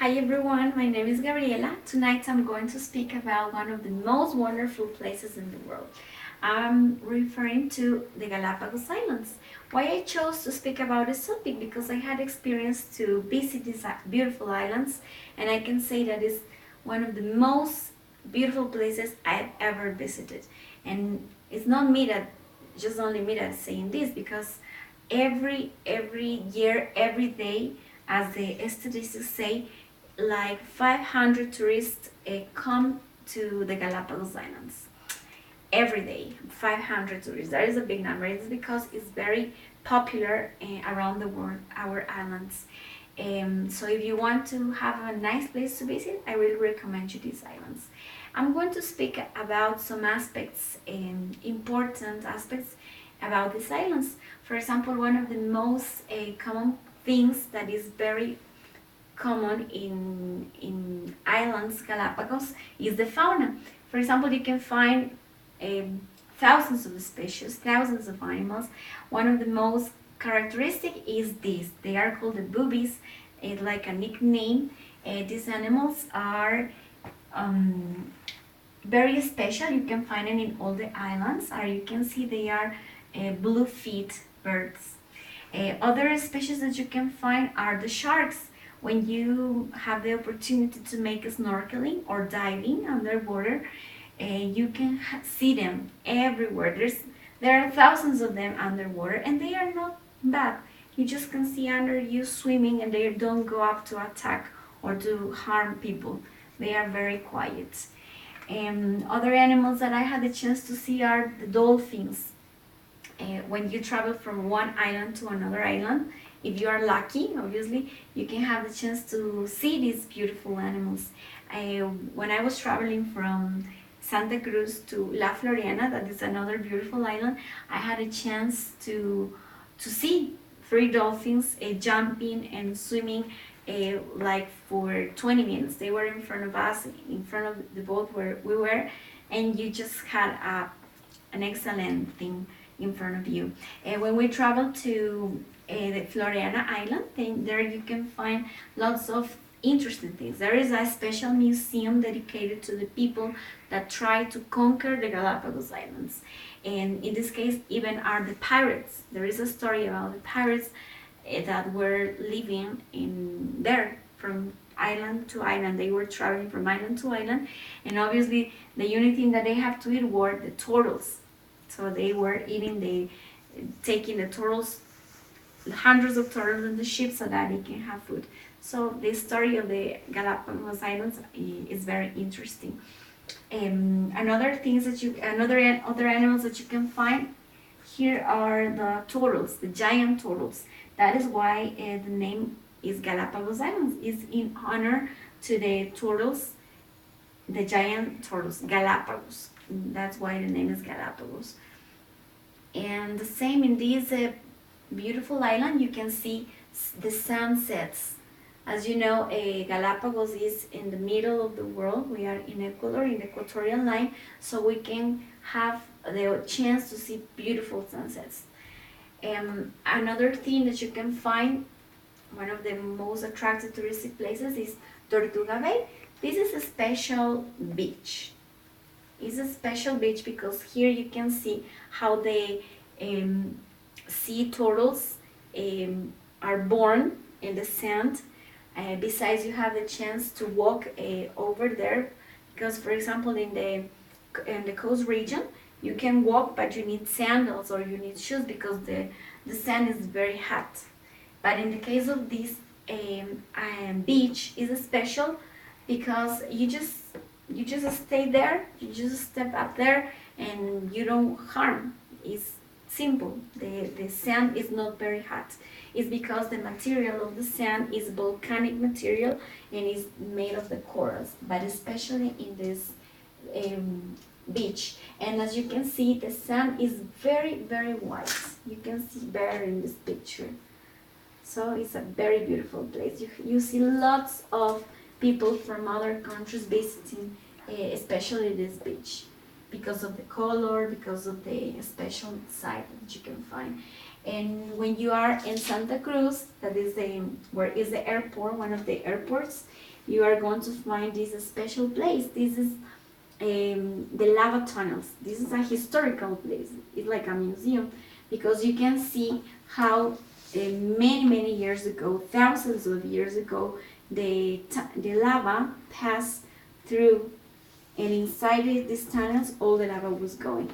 Hi everyone, my name is Gabriela. Tonight I'm going to speak about one of the most wonderful places in the world. I'm referring to the Galapagos Islands. Why I chose to speak about this topic? Because I had experience to visit these beautiful islands, and I can say that it's one of the most beautiful places I've ever visited. And it's not me that, just only me that's saying this, because every year, every day, as the statistics say, like 500 tourists come to the Galapagos Islands every day. 500 tourists. That is a big number. It's because it's very popular around the world, our islands. So if you want to have a nice place to visit, I really recommend you these islands. I'm going to speak about some aspects, important aspects about these islands. For example, one of the most common things that is very common in islands, Galapagos, is the fauna. For example, you can find thousands of species, thousands of animals. One of the most characteristic is this. They are called the boobies. It's like a nickname. These animals are very special. You can find them in all the islands, or you can see they are blue-feet birds. Other species that you can find are the sharks. When you have the opportunity to make snorkeling or diving underwater, you can see them everywhere. There are thousands of them underwater, and they are not bad. You just can see under you swimming, and they don't go up to attack or to harm people. They are very quiet. Other animals that I had the chance to see are the dolphins. When you travel from one island to another island, if you are lucky, obviously, you can have the chance to see these beautiful animals. When I was traveling from Santa Cruz to La Floriana, that is another beautiful island, I had a chance to see 3 dolphins jumping and swimming like for 20 minutes. They were in front of us, in front of the boat where we were, and you just had an excellent thing in front of you. When we traveled to the Floriana Island, then there you can find lots of interesting things. There is a special museum dedicated to the people that try to conquer the Galapagos Islands. And in this case, even are the pirates. There is a story about the pirates that were living in there from island to island. They were traveling from island to island, and obviously the only thing that they have to eat were the turtles. So they were taking the turtles, hundreds of turtles in the ship so that they can have food. So the story of the Galapagos Islands is very interesting. Other animals that you can find here are the turtles, the giant turtles. That is why the name is Galapagos Islands. Is in honor to the turtles, the giant turtles, Galapagos. That's why the name is Galapagos. And the same in this beautiful island, you can see the sunsets. As you know, Galapagos is in the middle of the world. We are in Ecuador, in the equatorial line, so we can have the chance to see beautiful sunsets. Another thing that you can find, one of the most attractive touristic places, is Tortuga Bay. This is a special beach. It's a special beach because here you can see how the sea turtles are born in the sand. Besides, you have the chance to walk over there, because, for example, in the coast region, you can walk, but you need sandals or you need shoes because the sand is very hot. But in the case of this beach, is special because you just stay there, you just step up there, and you don't harm. It's simple. The sand is not very hot. It's because the material of the sand is volcanic material and is made of the corals, but especially in this beach. And as you can see, the sand is very, very white. You can see better in this picture. So it's a very beautiful place. You see lots of people from other countries visiting, especially this beach, because of the color, because of the special site that you can find. And when you are in Santa Cruz, that is where is the airport, one of the airports, you are going to find this special place. This is the lava tunnels. This is a historical place. It's like a museum because you can see how many years ago, thousands of years ago, the lava passed through, and inside these tunnels all the lava was going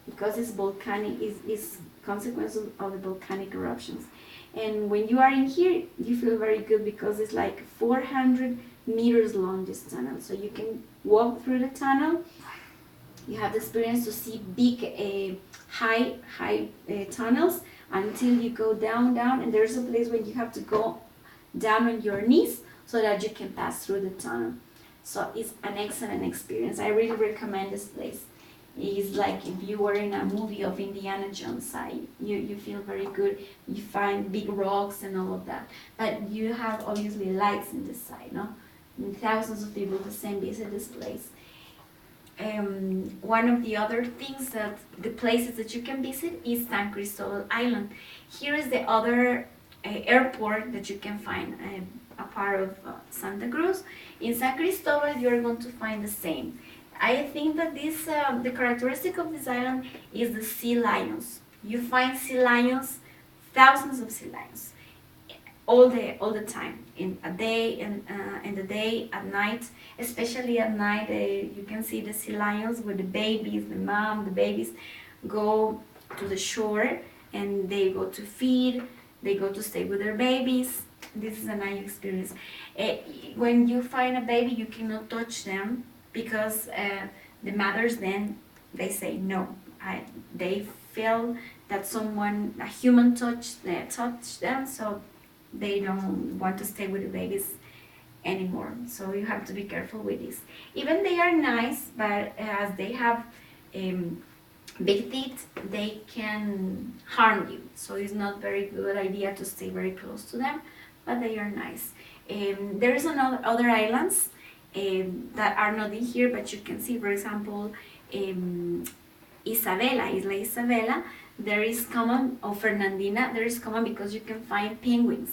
because it's volcanic, is consequence of the volcanic eruptions. And when you are in here, you feel very good because it's like 400 meters long, this tunnel. So you can walk through the tunnel. You have the experience to see big, high tunnels until you go down, and there's a place where you have to go down on your knees so that you can pass through the tunnel. So it's an excellent experience. I really recommend this place. It's like if you were in a movie of Indiana Jones side. You feel very good. You find big rocks and all of that. But you have obviously lights in this side, no? And thousands of people the same visit this place. One of the other things that the places that you can visit is San Cristobal Island. Here is the other airport that you can find, a part of Santa Cruz. In San Cristobal, you're going to find the same. I think that this the characteristic of this island is the sea lions. You find sea lions, thousands of sea lions, all the time, in a day, and in the day, at night, especially at night. You can see the sea lions with the babies, the mom, the babies go to the shore and they go to feed, they go to stay with their babies. This is a nice experience. When you find a baby, you cannot touch them because the mothers then they say no. They feel that someone, a human touched them, so they don't want to stay with the babies anymore. So you have to be careful with this. Even they are nice, but as they have big teeth, they can harm you. So it's not very good idea to stay very close to them, but they are nice. There is other islands that are not in here, but you can see, for example, Isabela, Isla Isabela, there is common, or Fernandina, there is common because you can find penguins.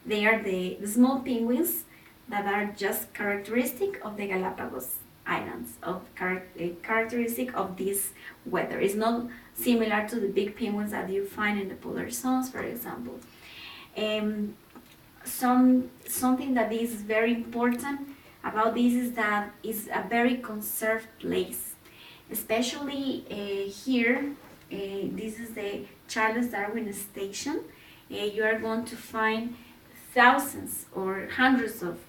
They are the small penguins that are just characteristic of the Galapagos Islands, characteristic of this weather. It's not similar to the big penguins that you find in the polar zones, for example. Something that is very important about this is that it's a very conserved place, especially here. This is the Charles Darwin station. You are going to find thousands or hundreds of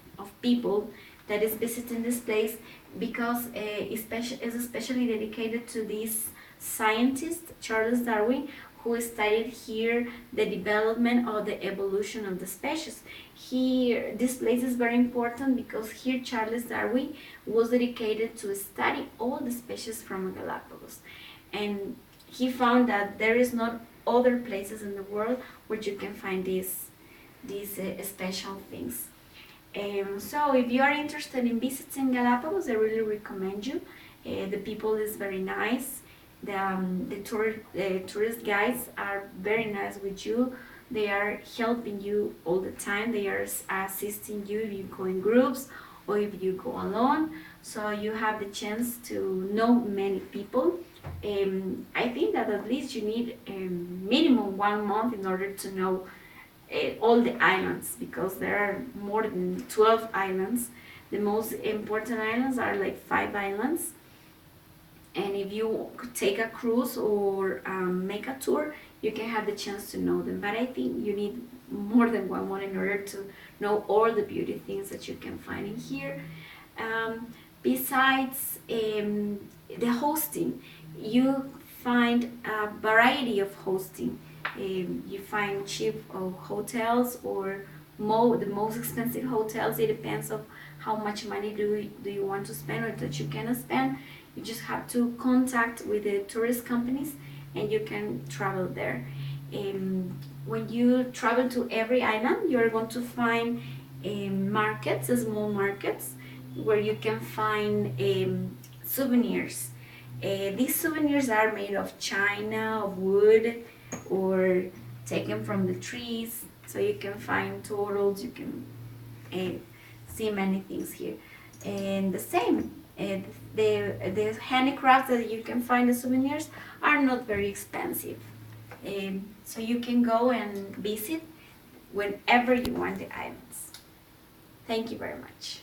people that is visiting this place because it's especially dedicated to this scientist, Charles Darwin, who studied here the development or the evolution of the species. Here, this place is very important because here Charles Darwin was dedicated to study all the species from Galapagos. And he found that there is not other places in the world where you can find these special things. So if you are interested in visiting Galapagos, I really recommend you. The people is very nice. The tourist guides are very nice with you. They are helping you all the time. They are assisting you if you go in groups or if you go alone. So you have the chance to know many people. I think that at least you need minimum 1 month in order to know all the islands, because there are more than 12 islands. The most important islands are like 5 islands. And if you take a cruise or make a tour, you can have the chance to know them. But I think you need more than 1 month in order to know all the beauty things that you can find in here. Besides the hosting, you find a variety of hosting. You find cheap hotels or the most expensive hotels. It depends on how much money do you want to spend or that you cannot spend. You just have to contact with the tourist companies and you can travel there. When you travel to every island, you're going to find markets, small markets, where you can find souvenirs. These souvenirs are made of china, of wood, or taken from the trees. So you can find turtles, you can see many things here. And the same, the handicrafts that you can find, the souvenirs, are not very expensive. So you can go and visit whenever you want the islands. Thank you very much.